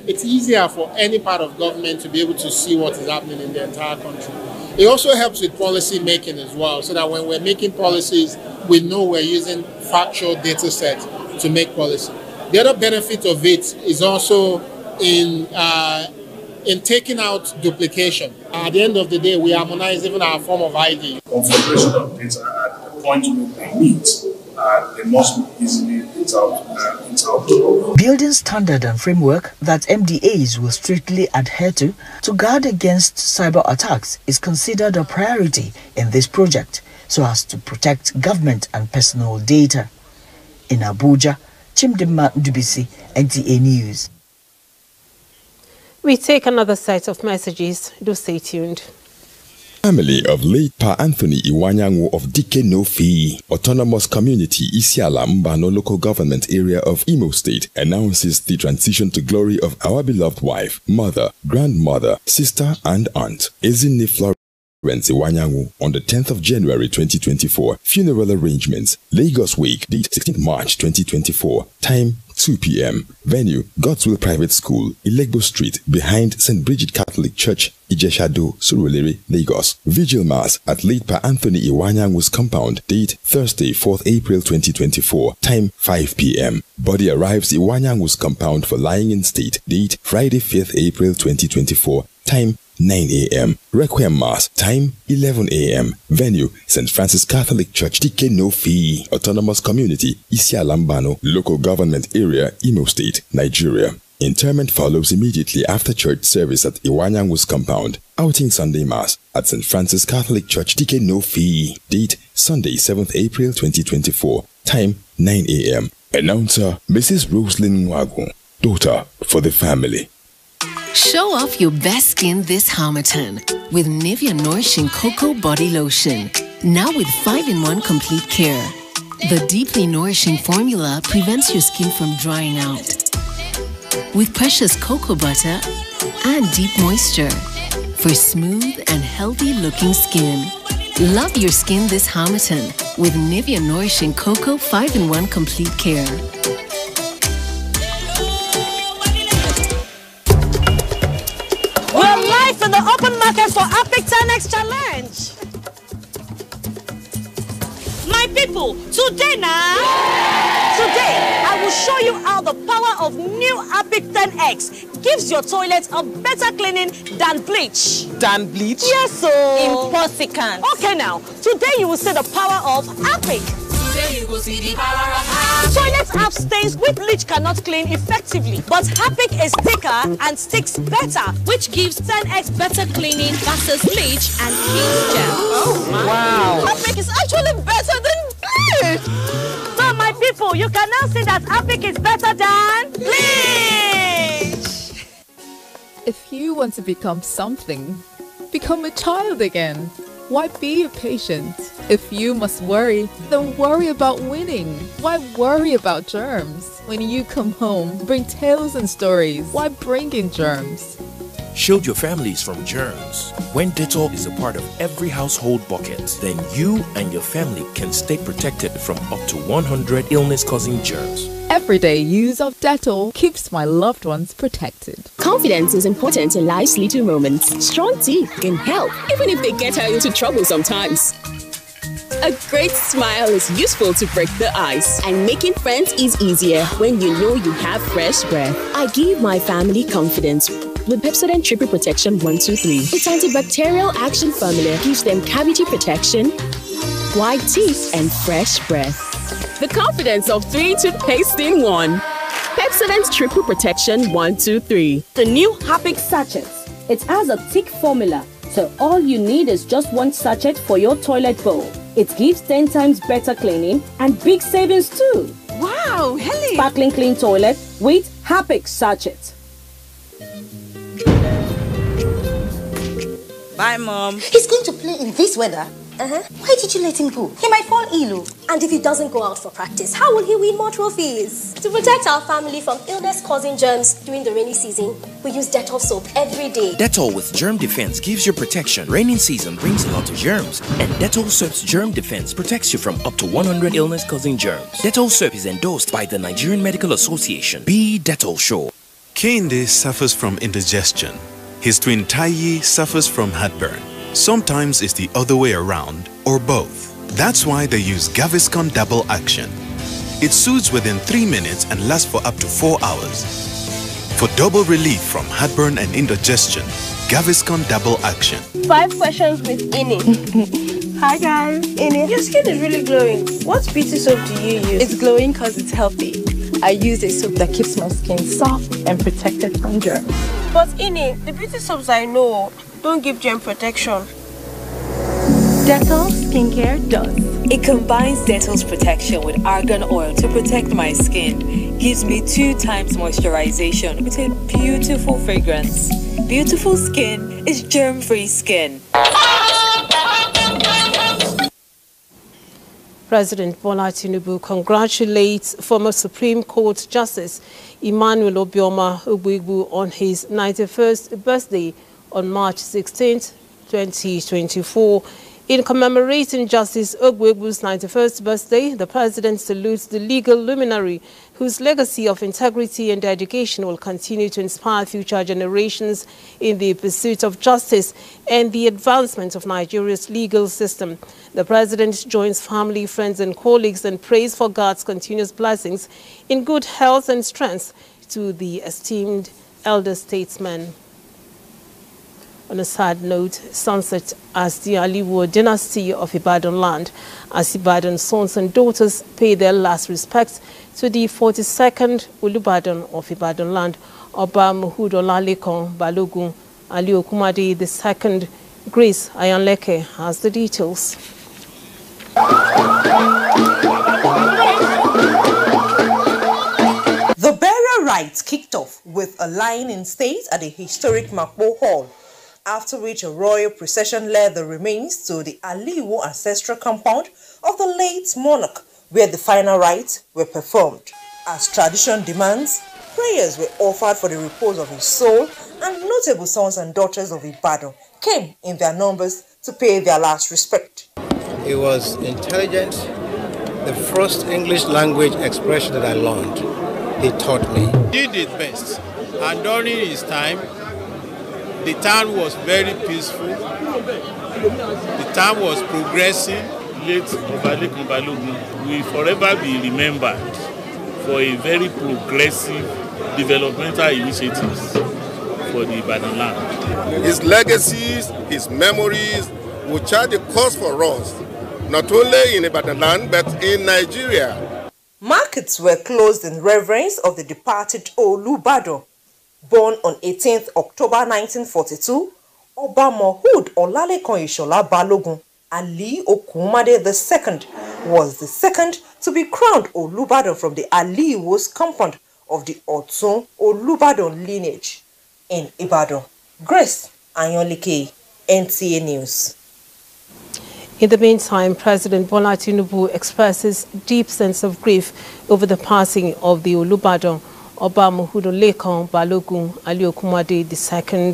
It's easier for any part of government to be able to see what is happening in the entire country. It also helps with policy making as well, so that when we're making policies, we know we're using factual data sets to make policy. The other benefit of it is also in taking out duplication. At the end of the day, we harmonize even our form of ID. Configuration of data at the point where they meet, they must be easily interoperable. Building standard and framework that MDAs will strictly adhere to guard against cyber attacks is considered a priority in this project, so as to protect government and personal data. In Abuja, Chimdima Dubisi, NTA News. We take another set of messages. Do stay tuned. Family of late Pa Anthony Iwanyanwu of Dike Nofi, Autonomous Community Isiala Mbano Local Government Area of Imo State, announces the transition to glory of our beloved wife, mother, grandmother, sister and aunt, Ezinne Florence Iwanyanwu, on the 10th of January 2024. Funeral arrangements, Lagos Wake, date 16th March 2024, time 2 p.m. Venue, God's Will Private School, Ilegbo Street, behind St. Bridget Catholic Church, Ijeshado, Surulere, Lagos. Vigil Mass at late Pa Anthony Iwanyanwu's compound, date Thursday, 4th April 2024, time 5 p.m. Body arrives Iwanyanwu's compound for lying in state, date Friday, 5th April 2024, time 9 a.m. Requiem Mass, time 11 a.m. Venue, St. Francis Catholic Church, Dike Nofi, Autonomous Community, Isiala Mbano, Local Government Area, Imo State, Nigeria. Interment follows immediately after church service at Iwanyanwu's compound. Outing Sunday Mass at St. Francis Catholic Church, Dike Nofi. Date Sunday, 7th April 2024. Time 9 a.m. Announcer Mrs. Roslyn Nwagu, daughter for the family. Show off your best skin this Harmattan with Nivea Nourishing Cocoa Body Lotion. Now with 5-in-1 complete care. The deeply nourishing formula prevents your skin from drying out. With precious cocoa butter and deep moisture for smooth and healthy looking skin. Love your skin this Harmattan with Nivea Nourishing Cocoa 5-in-1 complete care. We're live in the open market for Epic 10X Challenge. My people, today now. Today, I will show you how the power of new Apic 10X gives your toilet a better cleaning than bleach. Than bleach? Yes, so. Impossible. Okay, now. Today you will see the power of Apic. Today you will see the power of Apic. Toilets have stains which bleach cannot clean effectively, but Apic is thicker and sticks better, which gives 10X better cleaning versus bleach and kills germs. Oh, wow. Apic is actually better than bleach. So, my people, you can now see that Apic is better than bleach. If you want to become something, become a child again. Why be a patient? If you must worry, then worry about winning. Why worry about germs? When you come home, bring tales and stories. Why bring in germs? Shield your families from germs. When Dettol is a part of every household bucket, then you and your family can stay protected from up to 100 illness-causing germs. Everyday use of Dettol keeps my loved ones protected. Confidence is important in life's little moments. Strong teeth can help, even if they get her into trouble sometimes. A great smile is useful to break the ice, and making friends is easier when you know you have fresh breath. I give my family confidence with Pepsodent Triple Protection 123. Its antibacterial action formula gives them cavity protection, white teeth, and fresh breath. The confidence of 3 toothpaste in 1. Pepsodent Triple Protection 123. The new Apic sachets. It has a thick formula, so all you need is just one sachet for your toilet bowl. It gives 10 times better cleaning and big savings too. Wow, Helen! Sparkling clean toilet with Apic sachet. Bye, Mom. He's going to play in this weather. Why did you let him go? He might fall ill. And if he doesn't go out for practice, how will he win more trophies? To protect our family from illness-causing germs during the rainy season, we use Dettol soap every day. Dettol with germ defense gives you protection. Raining season brings a lot of germs, and Dettol soap's germ defense protects you from up to 100 illness-causing germs. Dettol soap is endorsed by the Nigerian Medical Association. Be Dettol sure. Kehinde suffers from indigestion. His twin Taiyi suffers from heartburn. Sometimes it's the other way around, or both. That's why they use Gaviscon Double Action. It soothes within 3 minutes and lasts for up to 4 hours. For double relief from heartburn and indigestion, Gaviscon Double Action. 5 questions with Ini. Hi guys. Ini, your skin is really glowing. What beauty soap do you use? It's glowing because it's healthy. I use a soap that keeps my skin soft and protected from germs. But Ini, the beauty soaps I know don't give germ protection. Dettol skincare does. It combines Dettol's protection with argan oil to protect my skin. Gives me 2 times moisturization with a beautiful fragrance. Beautiful skin is germ-free skin. President Bola Tinubu congratulates former Supreme Court Justice Emmanuel Obioma Ogbegbu on his 91st birthday on March 16, 2024. In commemorating Justice Ogbegbu's 91st birthday, the President salutes the legal luminary whose legacy of integrity and dedication will continue to inspire future generations in the pursuit of justice and the advancement of Nigeria's legal system. The President joins family, friends and colleagues and prays for God's continuous blessings in good health and strength to the esteemed elder statesman. On a sad note, sunset as the Aliwo dynasty of Ibadan land, as Ibadan sons and daughters pay their last respects to the 42nd Olubadan of Ibadan land, Oba Muhud Olalekan Balogun Ali Okumade II. Grace Ayanleke has the details. The burial rites kicked off with a lying in state at the historic Makbo Hall, after which a royal procession led the remains to the Aliwo ancestral compound of the late monarch, where the final rites were performed. As tradition demands, prayers were offered for the repose of his soul, and notable sons and daughters of Ibadan came in their numbers to pay their last respect. He was intelligent. The first English language expression that I learned, he taught me. He did his best, and during his time, the town was very peaceful. The town was progressing. late Obalekun Balogun will forever be remembered for a very progressive developmental initiatives for the Ibadan land. His legacies, his memories will chart the course for us, not only in Ibadan land but in Nigeria. Markets were closed in reverence of the departed Olubadan. Born on 18th October 1942, Oba Mohud Olalekan Ishola Balogun Ali Okunmade II was the second to be crowned Olubadan from the Aliwos compound of the Otun Olubadan lineage in Ibadan. Grace Anyolike, NTA News. In the meantime, President Bola Tinubu expresses deep sense of grief over the passing of the Olubadan Oba Mohud Olalekan Balogun Ali Okunmade II.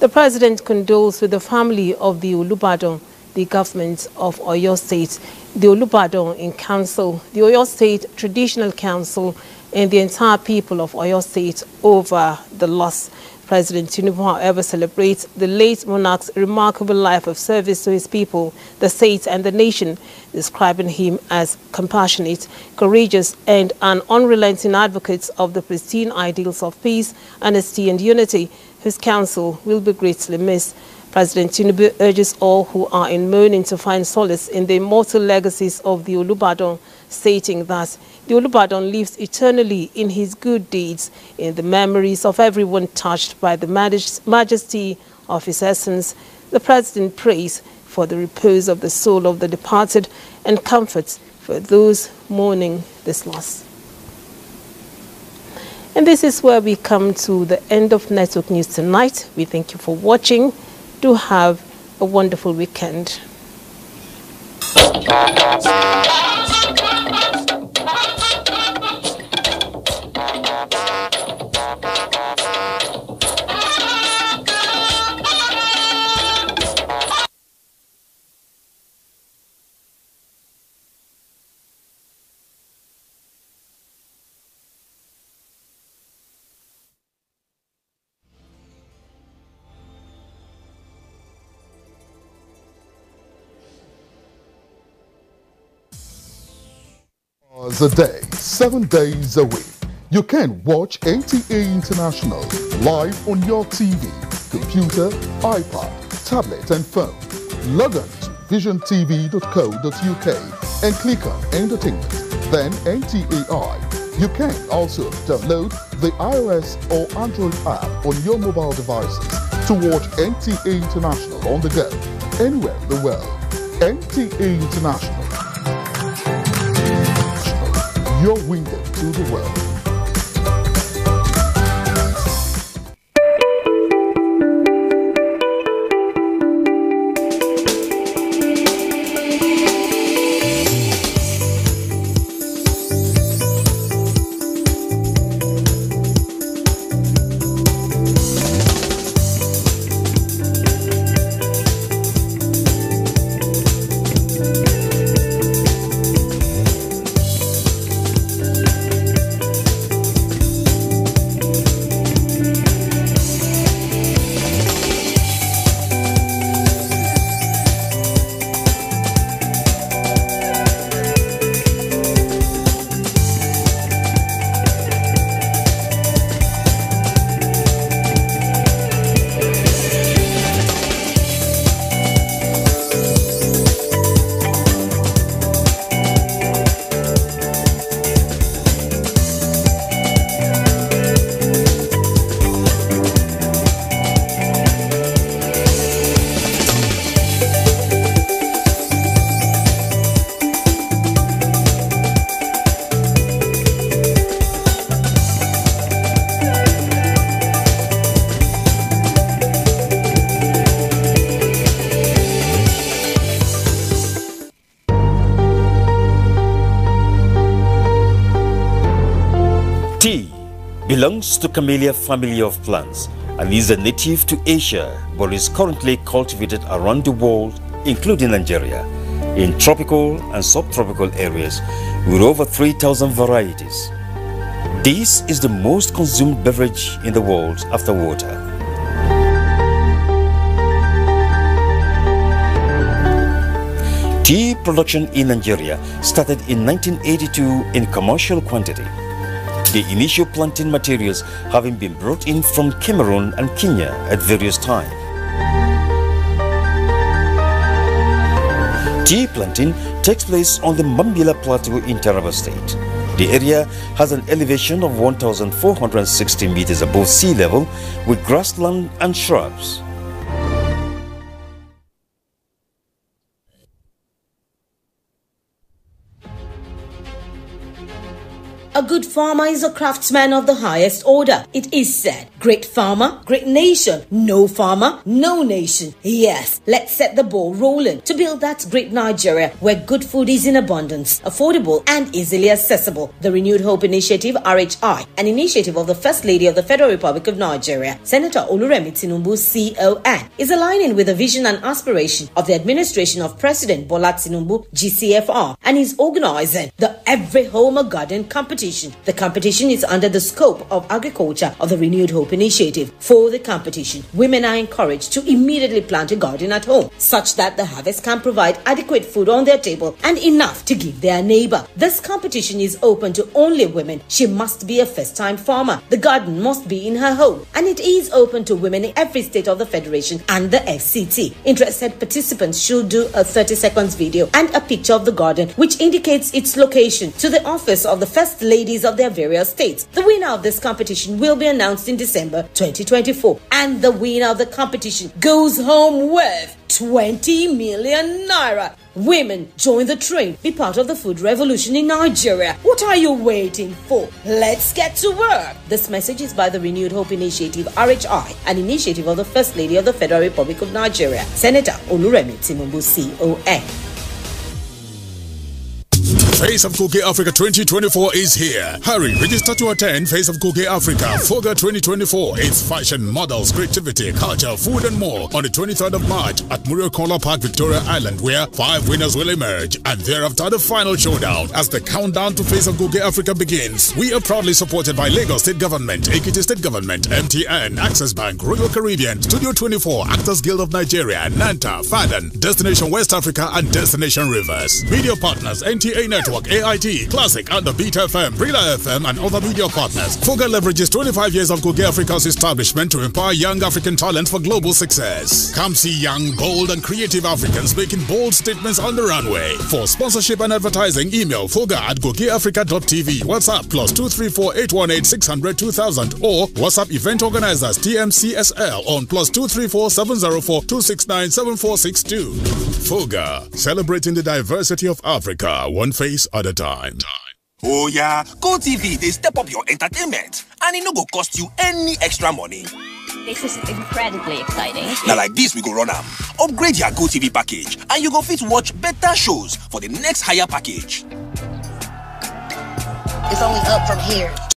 The president condoles with the family of the Olubadan, the government of Oyo State, the Olubadan in Council, the Oyo State Traditional Council, and the entire people of Oyo State over the loss. President Tinubu, however, celebrates the late monarch's remarkable life of service to his people, the state, and the nation, describing him as compassionate, courageous, and an unrelenting advocate of the pristine ideals of peace, honesty, and unity, whose counsel will be greatly missed. President Tinubu urges all who are in mourning to find solace in the immortal legacies of the Olubadan, stating that the Olubadan lives eternally in his good deeds, in the memories of everyone touched by the majesty of his essence. The president prays for the repose of the soul of the departed and comforts for those mourning this loss. And this is where we come to the end of Network News tonight. We thank you for watching. Do have a wonderful weekend. A day, 7 days a week. You can watch NTA International live on your TV, computer, iPad, tablet and phone. Log on to visiontv.co.uk and click on Entertainment, then NTAI. You can also download the iOS or Android app on your mobile devices to watch NTA International on the go, anywhere in the world. NTA International. Your window to the world. Tea belongs to Camellia family of plants and is a native to Asia, but is currently cultivated around the world, including Nigeria, in tropical and subtropical areas with over 3,000 varieties. This is the most consumed beverage in the world after water. Tea production in Nigeria started in 1982 in commercial quantity, the initial planting materials having been brought in from Cameroon and Kenya at various times. Tea planting takes place on the Mambila Plateau in Taraba State. The area has an elevation of 1,460 meters above sea level with grassland and shrubs. A good farmer is a craftsman of the highest order. It is said, great farmer, great nation. No farmer, no nation. Yes, let's set the ball rolling to build that great Nigeria where good food is in abundance, affordable and easily accessible. The Renewed Hope Initiative, RHI, an initiative of the First Lady of the Federal Republic of Nigeria, Senator Oluremi Tinubu, CON, is aligning with the vision and aspiration of the administration of President Bola Tinubu, GCFR, and is organizing the Every Home a Garden competition. The competition is under the scope of agriculture of the Renewed Hope Initiative. For the competition, women are encouraged to immediately plant a garden at home, such that the harvest can provide adequate food on their table and enough to give their neighbor. This competition is open to only women. She must be a first-time farmer. The garden must be in her home, and it is open to women in every state of the Federation and the FCT. Interested participants should do a 30-second video and a picture of the garden, which indicates its location, to the office of the First Ladies of their various states. The winner of this competition will be announced in December 2024, and the winner of the competition goes home with 20 million naira. Women, join the train. Be part of the food revolution in Nigeria. What are you waiting for? Let's get to work. This message is by the Renewed Hope Initiative, RHI, an initiative of the First Lady of the Federal Republic of Nigeria, Senator Oluremi Tinubu, CON. Face of Cookie Africa 2024 is here. Hurry, register to attend Face of Cookie Africa FOGA 2024. It's fashion, models, creativity, culture, food and more on the 23rd of March at Muriokola Park, Victoria Island, where 5 winners will emerge, and thereafter the final showdown as the countdown to Face of Cookie Africa begins. We are proudly supported by Lagos State Government, Ekiti State Government, MTN, Access Bank, Royal Caribbean, Studio 24, Actors Guild of Nigeria, Nta, Faden, Destination West Africa and Destination Rivers. Media partners, Nta Network, AIT, Classic, and the Beat FM, Brila FM, and other media partners. FOGA leverages 25 years of Cookie Africa's establishment to empower young African talent for global success. Come see young, bold, and creative Africans making bold statements on the runway. For sponsorship and advertising, email foga@cookieafrica.tv, WhatsApp +234 818 600 2000, or WhatsApp event organizers TMCSL on +234 704 269 7462. FOGA, celebrating the diversity of Africa, one face at a time. Oh yeah, GoTV, they step up your entertainment, and it no go cost you any extra money. This is incredibly exciting. Now like this, we go run am. Upgrade your GoTV package, and you go fit watch better shows for the next higher package. It's only up from here.